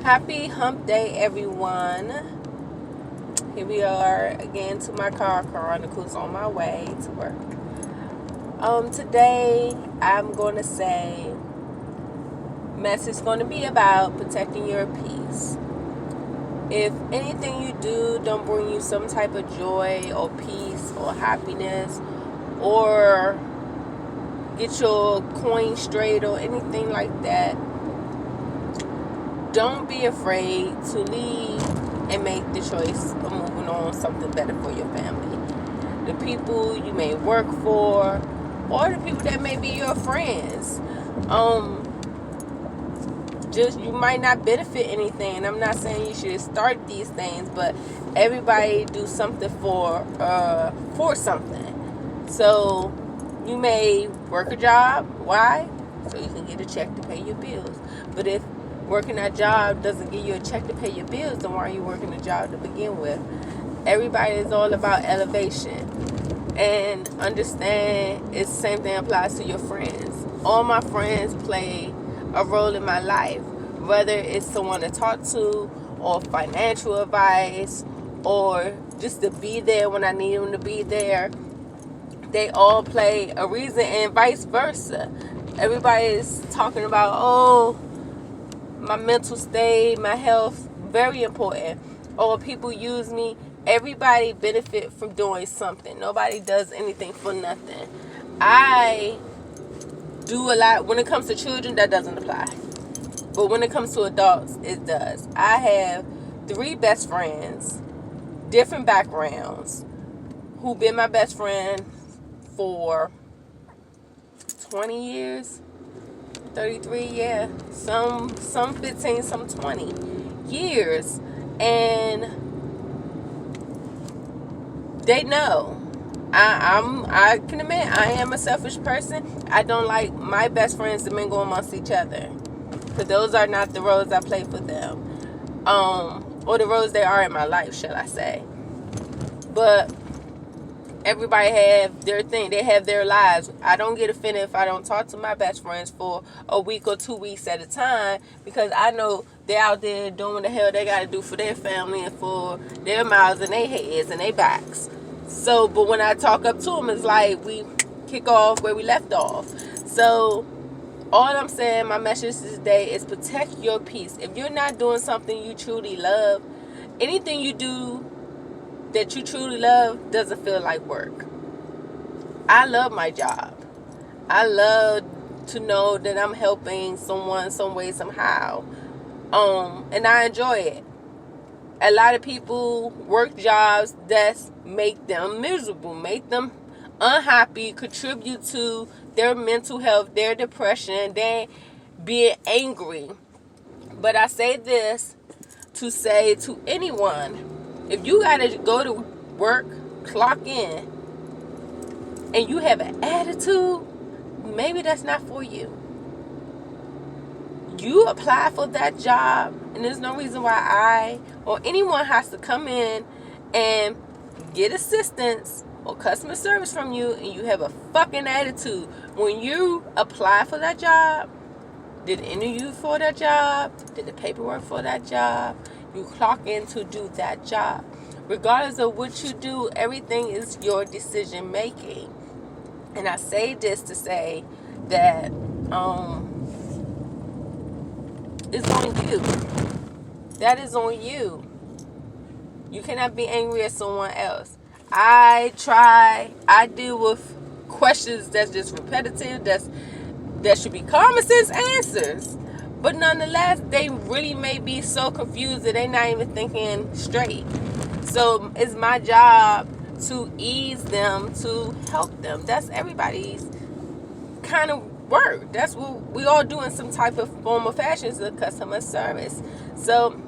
Happy hump day, everyone. Here we are again to my car Chronicles on my way to work. Today I'm going to say message going to be about protecting your peace. If anything you do don't bring you some type of joy or peace or happiness or get your coin straight or anything like that, don't be afraid to leave and make the choice of moving on something better for your family. The people you may work for, or the people that may be your friends. Just you might not benefit anything. I'm not saying you should start these things, but everybody do something for something. So you may work a job. Why? So you can get a check to pay your bills. But if working that job doesn't give you a check to pay your bills, then why are you working a job to begin with? Everybody is all about elevation. And understand it's the same thing applies to your friends. All my friends play a role in my life, whether it's someone to talk to or financial advice or just to be there when I need them to be there. They all play a reason, and vice versa. Everybody is talking about, my mental state, my health, very important. Or people use me. Everybody benefit from doing something. Nobody does anything for nothing. I do a lot. When it comes to children, that doesn't apply. But when it comes to adults, it does. I have 3 best friends, different backgrounds, who've been my best friend for 20 years. 33, yeah. Some 15, some 20 years. And they know. I can admit I am a selfish person. I don't like my best friends to mingle amongst each other. Because those are not the roles I play for them. Or the roles they are in my life, shall I say. But everybody have their thing. They have their lives. I don't get offended if I don't talk to my best friends for a week or 2 weeks at a time, because I know they're out there doing what the hell they got to do for their family and for their mouths and their heads and their backs. So, but when I talk up to them, it's like we kick off where we left off. So, all I'm saying, my message today is protect your peace. If you're not doing something you truly love, anything you do that you truly love doesn't feel like work. I love my job. I love to know that I'm helping someone some way, somehow. And I enjoy it. A lot of people work jobs that make them miserable, make them unhappy, contribute to their mental health, their depression, their being angry. But I say this to say to anyone, if you gotta go to work, clock in, and you have an attitude, maybe that's not for you. You apply for that job, and there's no reason why I or anyone has to come in and get assistance or customer service from you, and you have a fucking attitude. When you apply for that job, did the interview for that job, did the paperwork for that job, you clock in to do that job. Regardless of what you do, everything is your decision making. And I say this to say that it's on you. That is on you. You cannot be angry at someone else. I deal with questions that's just repetitive, that should be common sense answers. But nonetheless, they really may be so confused that they're not even thinking straight. So it's my job to ease them, to help them. That's everybody's kind of work. That's what we all do in some type of form of fashion, is the customer service. So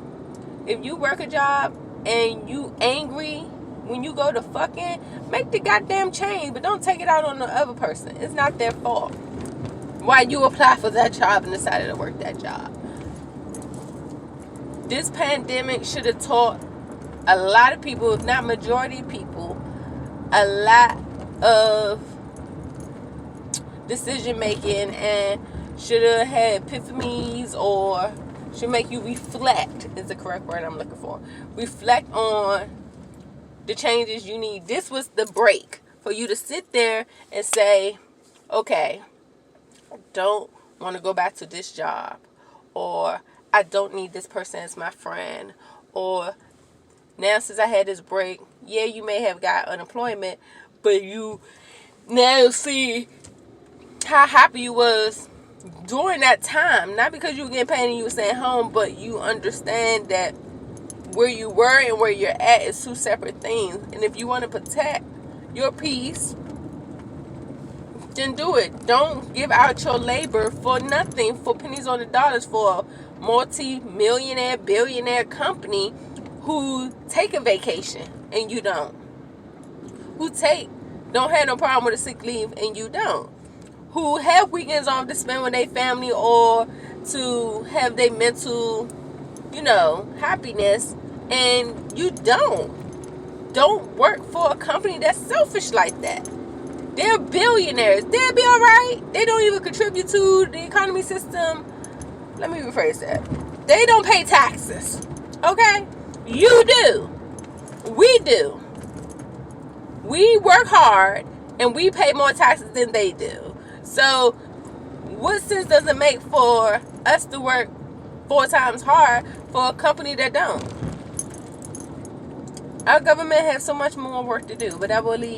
if you work a job and you angry when you go to fucking, make the goddamn change, but don't take it out on the other person. It's not their fault. Why you apply for that job and decided to work that job. This pandemic should have taught a lot of people, if not majority of people, a lot of decision making, and should have had epiphanies or Should make you reflect is the correct word I'm looking for. Reflect on the changes you need. This was the break for you to sit there and say, okay, I don't want to go back to this job, or I don't need this person as my friend, or now since I had this break, yeah, you may have got unemployment, but you now see how happy you was during that time. Not because you were getting paid and you were staying home, but you understand that where you were and where you're at is two separate things. And if you want to protect your peace, then do it. Don't give out your labor for nothing, for pennies on the dollars, for a multi-millionaire, billionaire company who take a vacation and you don't. Who don't have no problem with a sick leave and you don't. Who have weekends off to spend with their family or to have their mental, happiness, and you don't. Don't work for a company that's selfish like that. They're billionaires. They'll be all right. They don't even contribute to the economy system. Let me rephrase that. They don't pay taxes. Okay? You do. We do. We work hard and we pay more taxes than they do. So, what sense does it make for us to work 4 times hard for a company that don't? Our government has so much more work to do, but I will leave.